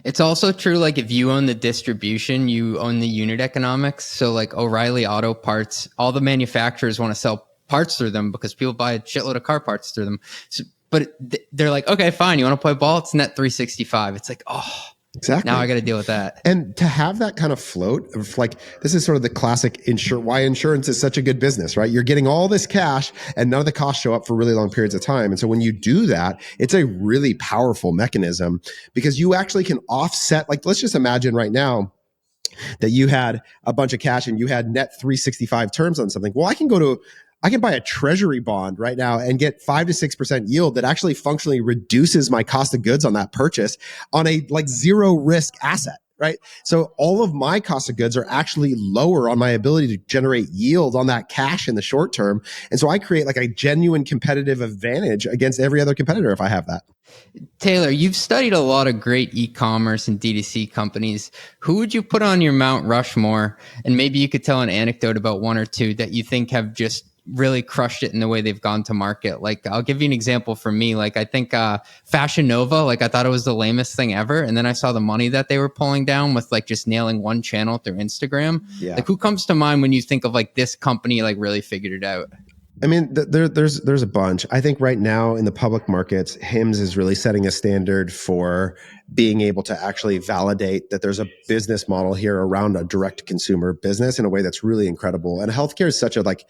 It's also true, like, if you own the distribution, you own the unit economics. So like O'Reilly Auto Parts, all the manufacturers want to sell parts through them because people buy a shitload of car parts through them. So but they're like, okay, fine. You want to play ball? It's net 365. It's like, oh, Exactly. now I got to deal with that. And to have that kind of float of like, this is sort of the classic why insurance is such a good business, right? You're getting all this cash and none of the costs show up for really long periods of time. And so when you do that, it's a really powerful mechanism because you actually can offset, like, let's just imagine right now that you had a bunch of cash and you had net 365 terms on something. Well, I can buy a treasury bond right now and get 5 to 6% yield that actually functionally reduces my cost of goods on that purchase on a like zero risk asset, right? So all of my cost of goods are actually lower on my ability to generate yield on that cash in the short term. And so I create like a genuine competitive advantage against every other competitor if I have that. Taylor, you've studied a lot of great e-commerce and D2C companies. Who would you put on your Mount Rushmore? And maybe you could tell an anecdote about one or two that you think have just really crushed it in the way they've gone to market. Like, I'll give you an example for me. Like, I think Fashion Nova, like I thought it was the lamest thing ever. And then I saw the money that they were pulling down with like just nailing one channel through Instagram. Yeah. Like, who comes to mind when you think of like this company like really figured it out? I mean, there's a bunch. I think right now in the public markets, HIMS is really setting a standard for being able to actually validate that there's a business model here around a direct consumer business in a way that's really incredible. And healthcare is such a like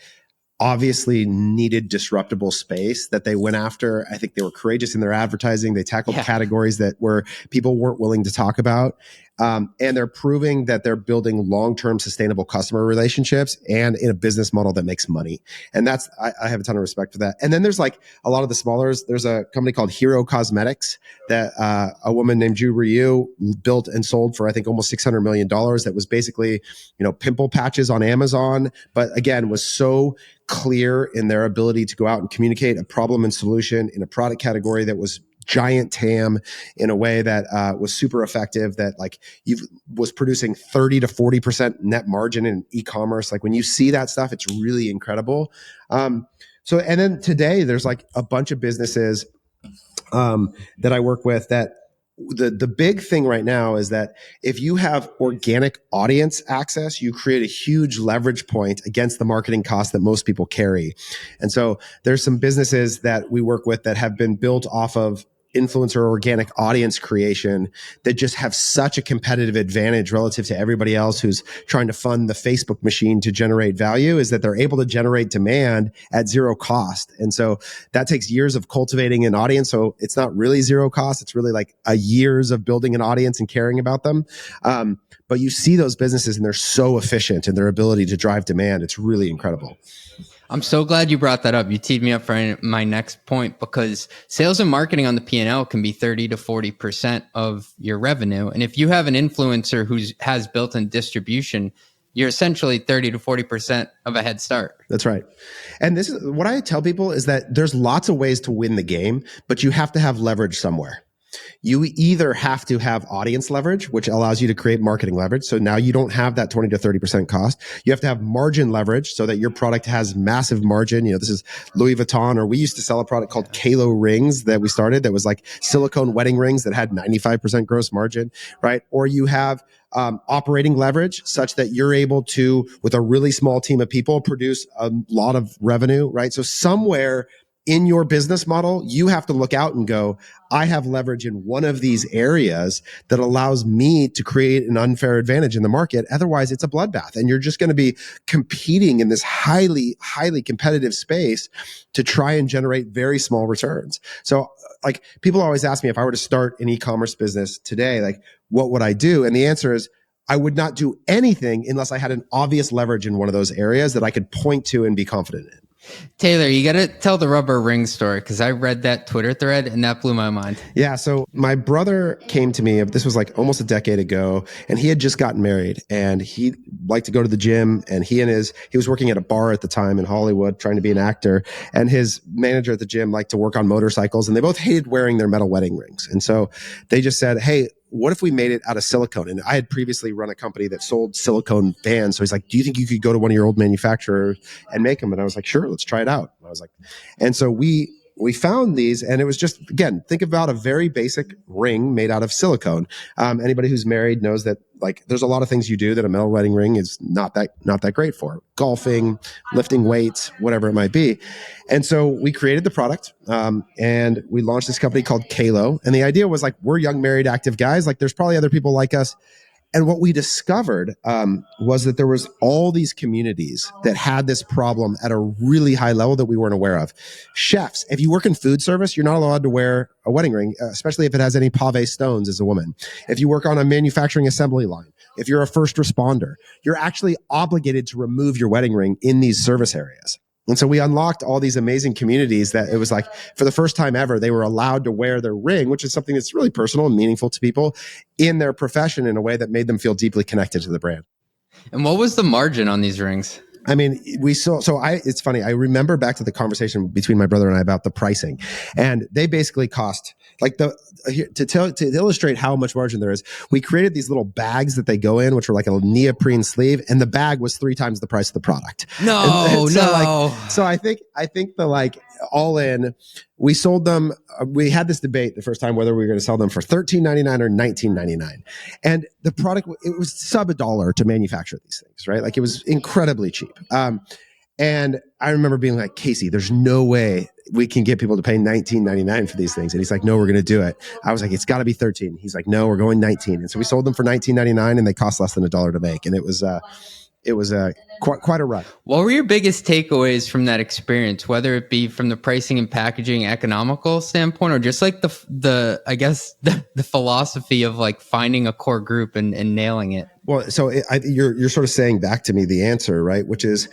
obviously needed disruptable space that they went after. I think they were courageous in their advertising. They tackled categories that people weren't willing to talk about. And they're proving that they're building long-term sustainable customer relationships and in a business model that makes money. And that's, I have a ton of respect for that. And then there's like a lot of the smallers. There's a company called Hero Cosmetics that a woman named Ju Ryu built and sold for, I think, almost $600 million. That was basically, pimple patches on Amazon, but again, was so clear in their ability to go out and communicate a problem and solution in a product category that was giant TAM in a way that was super effective, that like was producing 30 to 40% net margin in e-commerce. Like when you see that stuff, it's really incredible. And then today there's like a bunch of businesses that I work with that the big thing right now is that if you have organic audience access, you create a huge leverage point against the marketing costs that most people carry. And so there's some businesses that we work with that have been built off of influencer organic audience creation that just have such a competitive advantage relative to everybody else who's trying to fund the Facebook machine to generate value, is that they're able to generate demand at zero cost. And so that takes years of cultivating an audience. So it's not really zero cost. It's really like a years of building an audience and caring about them. But you see those businesses and they're so efficient in their ability to drive demand. It's really incredible. I'm so glad you brought that up. You teed me up for my next point, because sales and marketing on the P&L can be 30 to 40% of your revenue. And if you have an influencer who has built-in distribution, you're essentially 30 to 40% of a head start. That's right. And this is what I tell people, is that there's lots of ways to win the game, but you have to have leverage somewhere. You either have to have audience leverage, which allows you to create marketing leverage. So now you don't have that 20 to 30% cost. You have to have margin leverage so that your product has massive margin. This is Louis Vuitton, or we used to sell a product called Kalo rings that we started that was like silicone wedding rings that had 95% gross margin, right? Or you have operating leverage such that you're able to, with a really small team of people, produce a lot of revenue, right? So somewhere in your business model, you have to look out and go, I have leverage in one of these areas that allows me to create an unfair advantage in the market. Otherwise, it's a bloodbath. And you're just going to be competing in this highly, highly competitive space to try and generate very small returns. So like people always ask me, if I were to start an e-commerce business today, like what would I do? And the answer is, I would not do anything unless I had an obvious leverage in one of those areas that I could point to and be confident in. Taylor, you got to tell the rubber ring story, because I read that Twitter thread and that blew my mind. Yeah. So my brother came to me, this was like almost a decade ago, and he had just gotten married and he liked to go to the gym, and he was working at a bar at the time in Hollywood trying to be an actor, and his manager at the gym liked to work on motorcycles, and they both hated wearing their metal wedding rings. And so they just said, hey, what if we made it out of silicone? And I had previously run a company that sold silicone bands. So he's like, do you think you could go to one of your old manufacturers and make them? And I was like, sure, let's try it out. And I was like, and so we we found these, and it was just, again, think about a very basic ring made out of silicone. Anybody who's married knows that, like, there's a lot of things you do that a metal wedding ring is not that great for. Golfing, lifting weights, whatever it might be. And so we created the product, and we launched this company called Kalo. And the idea was, like, we're young, married, active guys. Like, there's probably other people like us. And what we discovered was that there was all these communities that had this problem at a really high level that we weren't aware of. Chefs, if you work in food service, you're not allowed to wear a wedding ring, especially if it has any pave stones as a woman. If you work on a manufacturing assembly line, if you're a first responder, you're actually obligated to remove your wedding ring in these service areas. And so we unlocked all these amazing communities that it was like, for the first time ever, they were allowed to wear their ring, which is something that's really personal and meaningful to people in their profession in a way that made them feel deeply connected to the brand. And what was the margin on these rings? I mean, it's funny. I remember back to the conversation between my brother and I about the pricing, and they basically cost, like, to illustrate how much margin there is. We created these little bags that they go in, which were like a neoprene sleeve, and the bag was 3 times the price of the product. So I think the, like, all in, we sold them. We had this debate the first time whether we were going to sell them for $13.99 or $19.99, and the product, it was sub $1 to manufacture these things, right? Like, it was incredibly cheap. And I remember being like, Casey, there's no way we can get people to pay $19.99 for these things. And he's like, no, we're going to do it. I was like, it's got to be 13. He's like, no, we're going 19. And so we sold them for $19.99, and they cost less than $1 to make. And it was quite a run. What were your biggest takeaways from that experience, whether it be from the pricing and packaging economical standpoint, or just like the philosophy of, like, finding a core group and nailing it? Well, so you're sort of saying back to me the answer, right? Which is,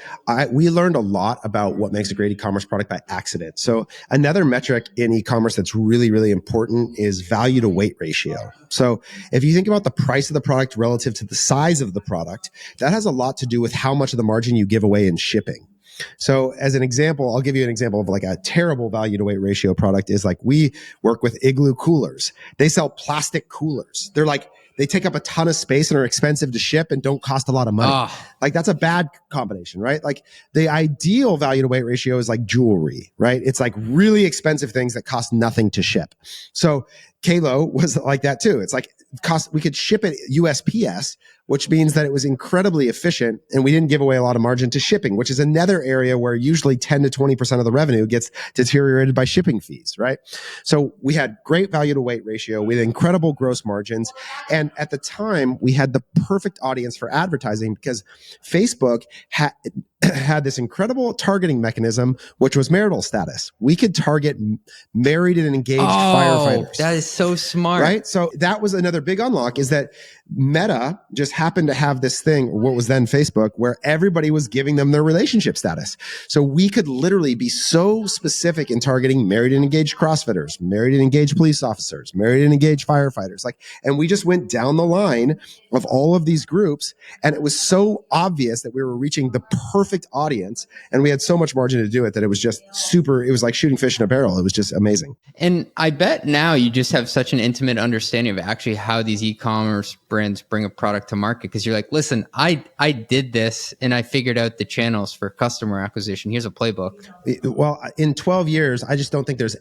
we learned a lot about what makes a great e-commerce product by accident. So another metric in e-commerce that's really, really important is value to weight ratio. So if you think about the price of the product relative to the size of the product, that has a lot to do with how much of the margin you give away in shipping. So as an example, I'll give you an example of, like, a terrible value to weight ratio product is, like, we work with Igloo coolers. They sell plastic coolers. They take up a ton of space and are expensive to ship and don't cost a lot of money. Like, that's a bad combination, right? Like, the ideal value to weight ratio is like jewelry, right? It's like really expensive things that cost nothing to ship. So Kalo was like that too. It's like, we could ship it USPS, which means that it was incredibly efficient, and we didn't give away a lot of margin to shipping, which is another area where usually 10 to 20% of the revenue gets deteriorated by shipping fees, right? So we had great value to weight ratio with incredible gross margins. And at the time, we had the perfect audience for advertising because Facebook had this incredible targeting mechanism, which was marital status. We could target married and engaged firefighters. That is so smart. Right? So that was another big unlock, is that Meta just happened to have this thing, what was then Facebook, where everybody was giving them their relationship status. So we could literally be so specific in targeting married and engaged CrossFitters, married and engaged police officers, married and engaged firefighters. And we just went down the line of all of these groups, and it was so obvious that we were reaching the perfect audience, and we had so much margin to do it that it was just it was like shooting fish in a barrel. It was just amazing. And I bet now you just have such an intimate understanding of actually how these e-commerce brands bring a product to market, because you're like, listen, I did this and I figured out the channels for customer acquisition. Here's a playbook. Well, in 12 years, I just don't think there's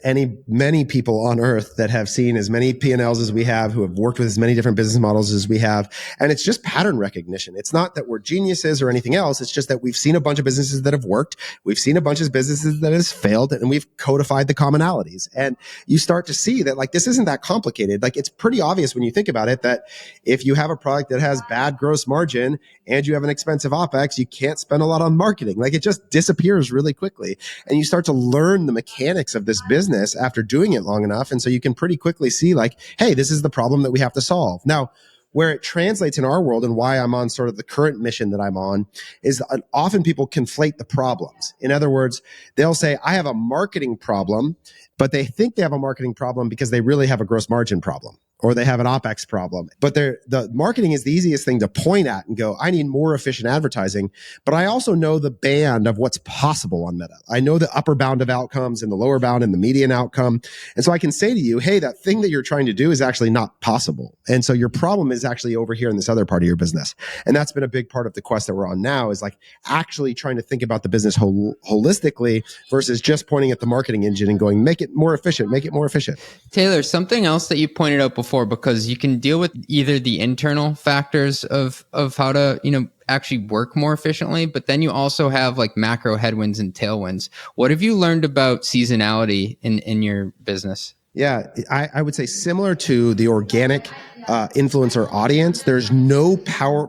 many people on earth that have seen as many P&Ls as we have, who have worked with as many different business models as we have. And it's just pattern recognition. It's not that we're geniuses or anything else. It's just that we've seen a bunch of businesses that have worked. We've seen a bunch of businesses that has failed, and we've codified the commonalities. And you start to see that, like, this isn't that complicated. Like, it's pretty obvious when you think about it that if you have a product that has bad gross margin and you have an expensive OpEx, you can't spend a lot on marketing. Like, it just disappears really quickly. And you start to learn the mechanics of this business after doing it long enough. And so you can pretty quickly see, like, hey, this is the problem that we have to solve. Now, where it translates in our world and why I'm on sort of the current mission that I'm on is often people conflate the problems. In other words, they'll say, I have a marketing problem, but they think they have a marketing problem because they really have a gross margin problem. or they have an OpEx problem. But the marketing is the easiest thing to point at and go, I need more efficient advertising. But I also know the band of what's possible on Meta. I know the upper bound of outcomes and the lower bound and the median outcome. And so I can say to you, hey, that thing that you're trying to do is actually not possible. And so your problem is actually over here in this other part of your business. And that's been a big part of the quest that we're on now, is like actually trying to think about the business holistically versus just pointing at the marketing engine and going, make it more efficient, make it more efficient. Taylor, something else that you pointed out before, because you can deal with either the internal factors of how to, actually work more efficiently, but then you also have like macro headwinds and tailwinds. What have you learned about seasonality in your business? Yeah, I would say similar to the organic influencer audience, there's no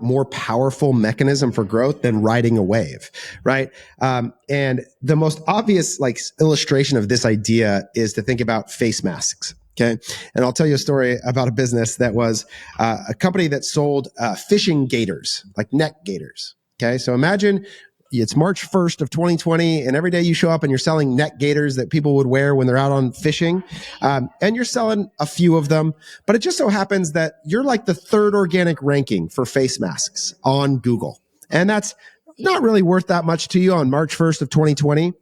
more powerful mechanism for growth than riding a wave, right? And the most obvious illustration of this idea is to think about face masks. Okay. And I'll tell you a story about a business that was a company that sold fishing gaiters, like neck gaiters. Okay. So imagine it's March 1st of 2020, and every day you show up and you're selling neck gaiters that people would wear when they're out on fishing. And you're selling a few of them, but it just so happens that you're like the third organic ranking for face masks on Google. And that's not really worth that much to you on March 1st of 2020.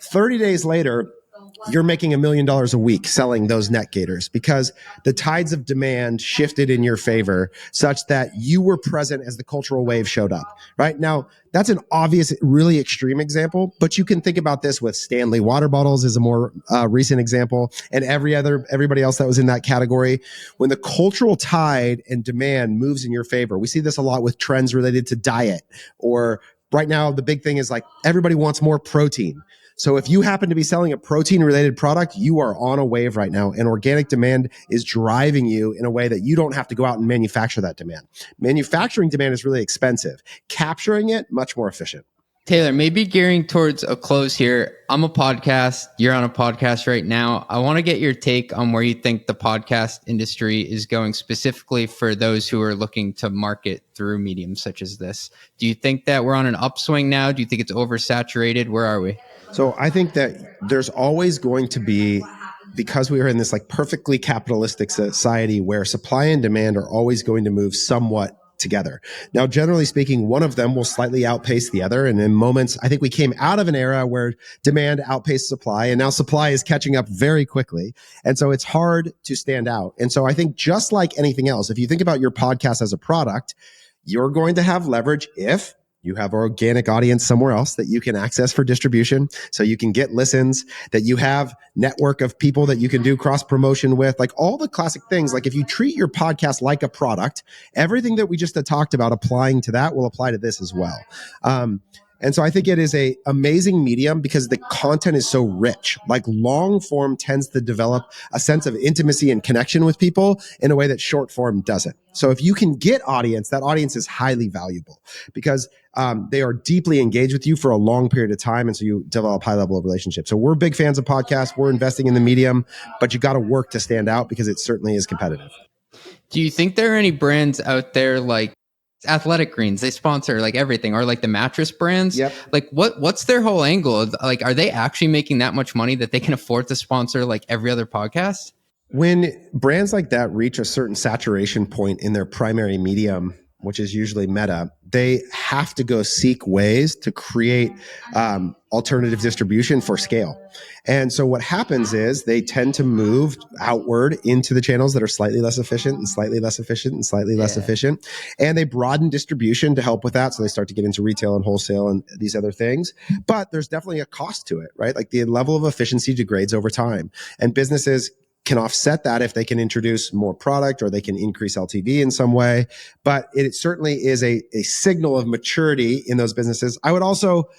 30 days later, you're making $1 million a week selling those neck gaiters because the tides of demand shifted in your favor such that you were present as the cultural wave showed up. Right now, that's an obvious, really extreme example, but you can think about this with Stanley water bottles as a more recent example, and everybody else that was in that category. When the cultural tide and demand moves in your favor, we see this a lot with trends related to diet, or right now the big thing is like everybody wants more protein. So if you happen to be selling a protein related product, you are on a wave right now, and organic demand is driving you in a way that you don't have to go out and manufacture that demand. Manufacturing demand is really expensive. Capturing it, much more efficient. Taylor, maybe gearing towards a close here. I'm a podcast. You're on a podcast right now. I want to get your take on where you think the podcast industry is going, specifically for those who are looking to market through mediums such as this. Do you think that we're on an upswing now? Do you think it's oversaturated? Where are we? So I think that there's always going to be, because we are in this like perfectly capitalistic society where supply and demand are always going to move somewhat together. Now, generally speaking, one of them will slightly outpace the other. And in moments, I think we came out of an era where demand outpaced supply, and now supply is catching up very quickly. And so it's hard to stand out. And so I think just like anything else, if you think about your podcast as a product, you're going to have leverage if you have an organic audience somewhere else that you can access for distribution, so you can get listens, that you have network of people that you can do cross promotion with, like all the classic things. Like if you treat your podcast like a product, everything that we just talked about applying to that will apply to this as well. And so I think it is a amazing medium because the content is so rich. Like long form tends to develop a sense of intimacy and connection with people in a way that short form doesn't. So if you can get audience, that audience is highly valuable because they are deeply engaged with you for a long period of time. And so you develop high level of relationships. So we're big fans of podcasts. We're investing in the medium, but you got to work to stand out because it certainly is competitive. Do you think there are any brands out there like Athletic Greens, they sponsor like everything, or like the mattress brands? Yep. Like what's their whole angle? Like, are they actually making that much money that they can afford to sponsor like every other podcast? When brands like that reach a certain saturation point in their primary medium, which is usually Meta, they have to go seek ways to create alternative distribution for scale. And so what happens is they tend to move outward into the channels that are slightly less efficient and slightly less efficient and slightly less efficient. And they broaden distribution to help with that. So they start to get into retail and wholesale and these other things. But there's definitely a cost to it, right? Like the level of efficiency degrades over time. And businesses can offset that if they can introduce more product or they can increase LTV in some way. But it certainly is a signal of maturity in those businesses. I would also,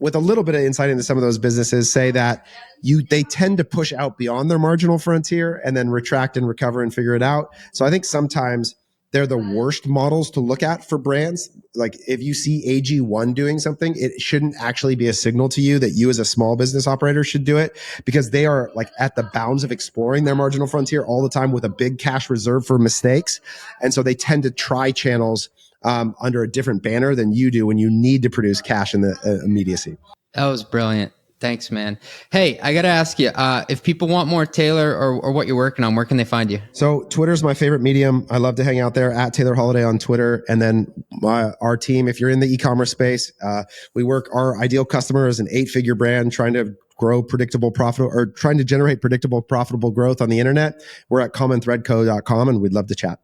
with a little bit of insight into some of those businesses, say that they tend to push out beyond their marginal frontier and then retract and recover and figure it out. So I think sometimes they're the worst models to look at for brands. Like if you see AG1 doing something, it shouldn't actually be a signal to you that you as a small business operator should do it, because they are like at the bounds of exploring their marginal frontier all the time with a big cash reserve for mistakes. And so they tend to try channels under a different banner than you do when you need to produce cash in the immediacy. That was brilliant. Thanks, man. Hey, I got to ask you, if people want more Taylor or what you're working on, where can they find you? So Twitter's my favorite medium. I love to hang out there at Taylor Holiday on Twitter. And then our team, if you're in the e-commerce space, our ideal customer is an 8-figure brand trying to grow predictable profit or trying to generate predictable profitable growth on the internet. We're at commonthreadco.com and we'd love to chat.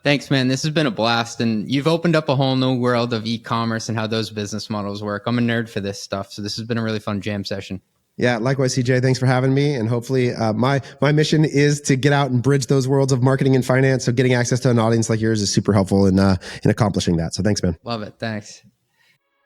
Thanks, man. This has been a blast. And you've opened up a whole new world of e-commerce and how those business models work. I'm a nerd for this stuff. So this has been a really fun jam session. Yeah, likewise, CJ. Thanks for having me. And hopefully my mission is to get out and bridge those worlds of marketing and finance. So getting access to an audience like yours is super helpful in accomplishing that. So thanks, man. Love it. Thanks.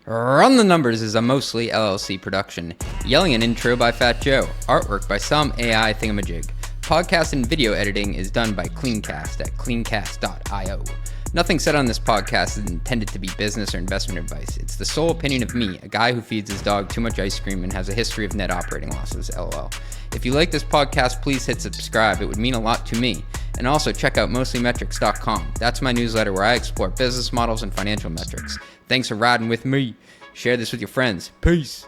Run the Numbers is a mostly LLC production. Yelling an intro by Fat Joe. Artwork by some AI thingamajig. Podcast and video editing is done by Cleancast at cleancast.io. Nothing said on this podcast is intended to be business or investment advice. It's the sole opinion of me, a guy who feeds his dog too much ice cream and has a history of net operating losses, LOL. If you like this podcast, please hit subscribe. It would mean a lot to me. And also check out mostlymetrics.com. That's my newsletter where I explore business models and financial metrics. Thanks for riding with me. Share this with your friends. Peace.